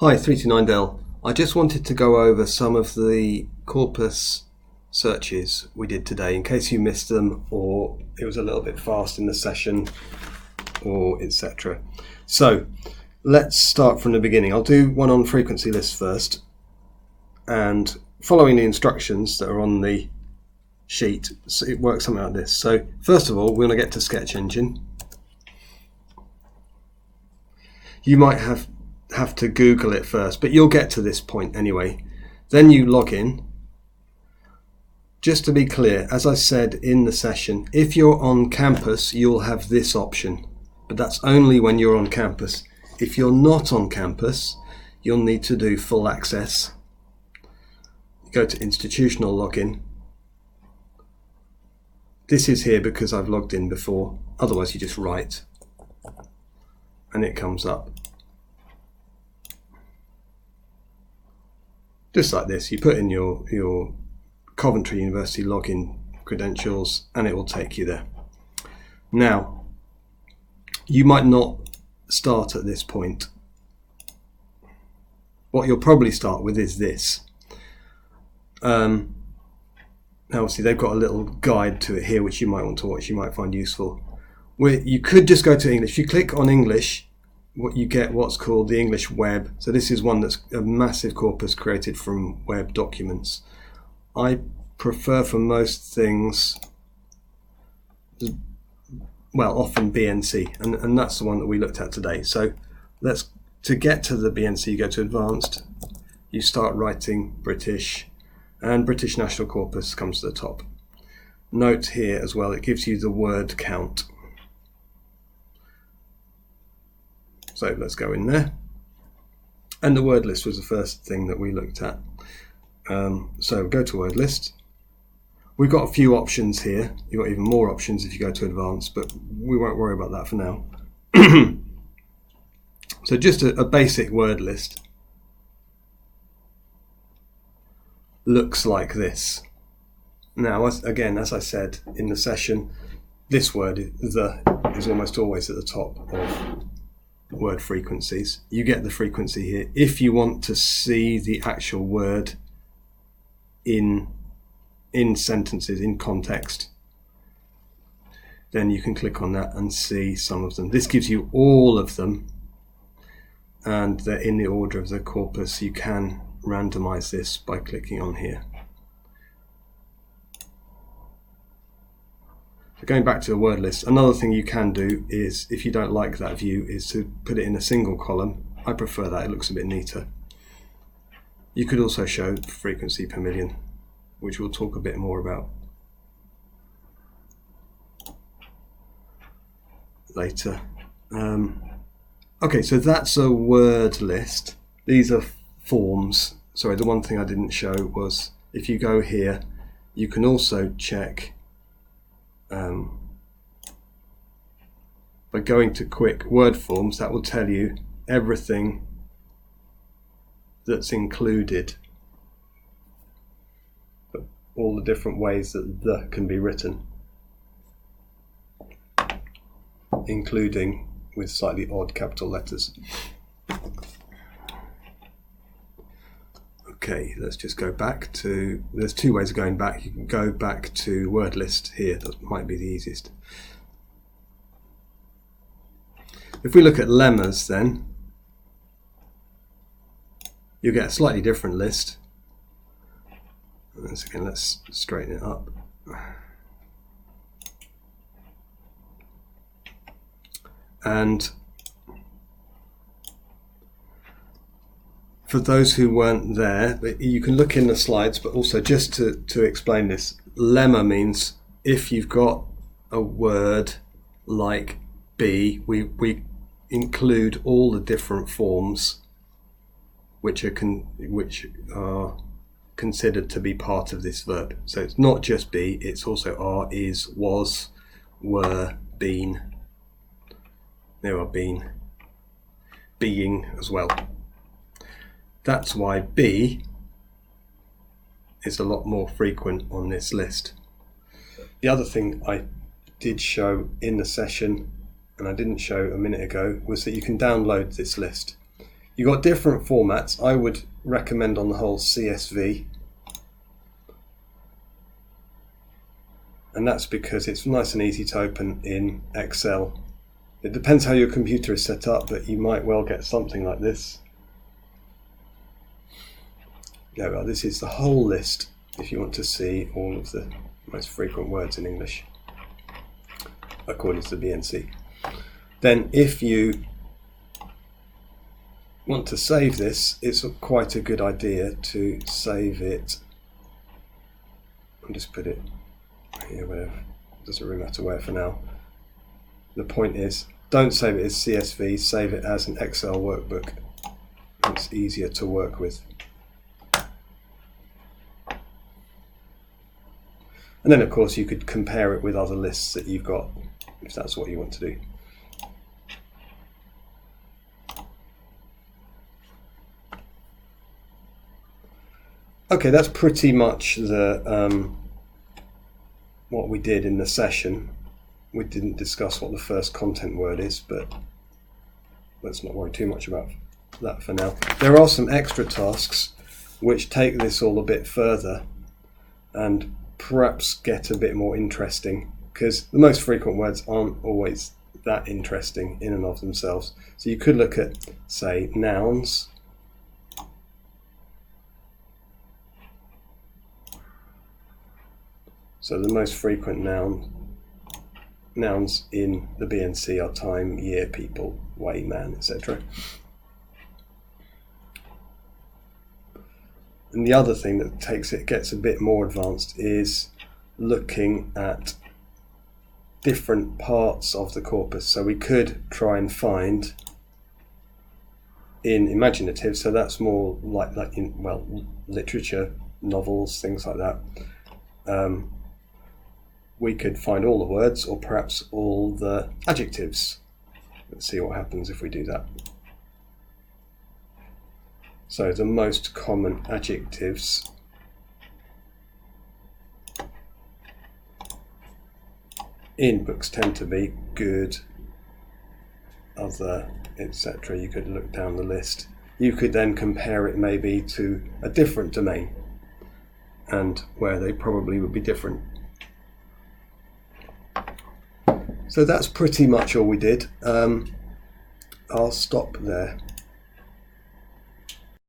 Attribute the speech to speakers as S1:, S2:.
S1: Hi, 329del. I just wanted to go over some of the Corpus searches we did today in case you missed them or it was a little bit fast in the session or etc. So let's start from the beginning. I'll do one on frequency lists first, and following the instructions that are on the sheet, so it works something like this. So first of all, we're going to get to Sketch Engine. You might have to Google it first, but you'll get to this point anyway. Then you log in. Just to be clear, as I said in the session, if you're on campus, you'll have this option, but that's only when you're on campus. If you're not on campus, you'll need to do full access. Go to institutional login. This is here because I've logged in before, otherwise you just write and it comes up. Just like this, you put in your Coventry University login credentials and it will take you there. Now, you might not start at this point. What you'll probably start with is this. Now obviously they've got a little guide to it here which you might want to watch, you might find useful. You could just go to English. If you click on English, what you get what's called the English web. So this is one that's a massive corpus created from web documents. I prefer for most things, well, often BNC, and that's the one that we looked at today. So to get to the BNC, you go to Advanced, you start writing British, and British National Corpus comes to the top. Note here as well, it gives you the word count. So let's go in there. And the word list was the first thing that we looked at. So go to word list. We've got a few options here. You've got even more options if you go to advanced, but we won't worry about that for now. So just a basic word list looks like this. Now, again, as I said in the session, this word is almost always at the top of word frequencies. You get the frequency here. If you want to see the actual word in sentences, in context, then you can click on that and see some of them. This gives you all of them, and they're in the order of the corpus. You can randomize this by clicking on here. So going back to the word list, another thing you can do is, if you don't like that view, is to put it in a single column. I prefer that, it looks a bit neater. You could also show frequency per million, which we'll talk a bit more about later. Okay, so that's a word list. These are forms. Sorry, the one thing I didn't show was, if you go here, you can also check by going to quick word forms. That will tell you everything that's included, all the different ways that the can be written, including with slightly odd capital letters. Okay, let's just go back to, there's two ways of going back. You can go back to word list here, that might be the easiest. If we look at lemmas then, you get a slightly different list. Once again, let's straighten it up. And for those who weren't there, you can look in the slides, but also just to explain this, lemma means if you've got a word like be, we include all the different forms which are considered to be part of this verb. So it's not just be, it's also are, is, was, were, been. There are been, being as well. That's why be is a lot more frequent on this list. The other thing I did show in the session, and I didn't show a minute ago, was that you can download this list. You've got different formats. I would recommend on the whole CSV. And that's because it's nice and easy to open in Excel. It depends how your computer is set up, but you might well get something like this. There we are. This is the whole list if you want to see all of the most frequent words in English according to the BNC. Then if you want to save this, it's quite a good idea to save it. I'll just put it here, whatever. It doesn't really matter where for now. The point is, don't save it as CSV, save it as an Excel workbook. It's easier to work with. And then of course you could compare it with other lists that you've got, if that's what you want to do. Okay, that's pretty much the what we did in the session. We didn't discuss what the first content word is, but let's not worry too much about that for now. There are some extra tasks which take this all a bit further and perhaps get a bit more interesting, because the most frequent words aren't always that interesting in and of themselves. So you could look at, say, nouns. So the most frequent nouns in the BNC are time, year, people, way, man, etc. And the other thing that gets a bit more advanced is looking at different parts of the corpus. So we could try and find in imaginative, so that's more like in, well, literature, novels, things like that. We could find all the words, or perhaps all the adjectives. Let's see what happens if we do that. So the most common adjectives in books tend to be good, other, etc. You could look down the list. You could then compare it maybe to a different domain and where they probably would be different. So that's pretty much all we did. I'll stop there.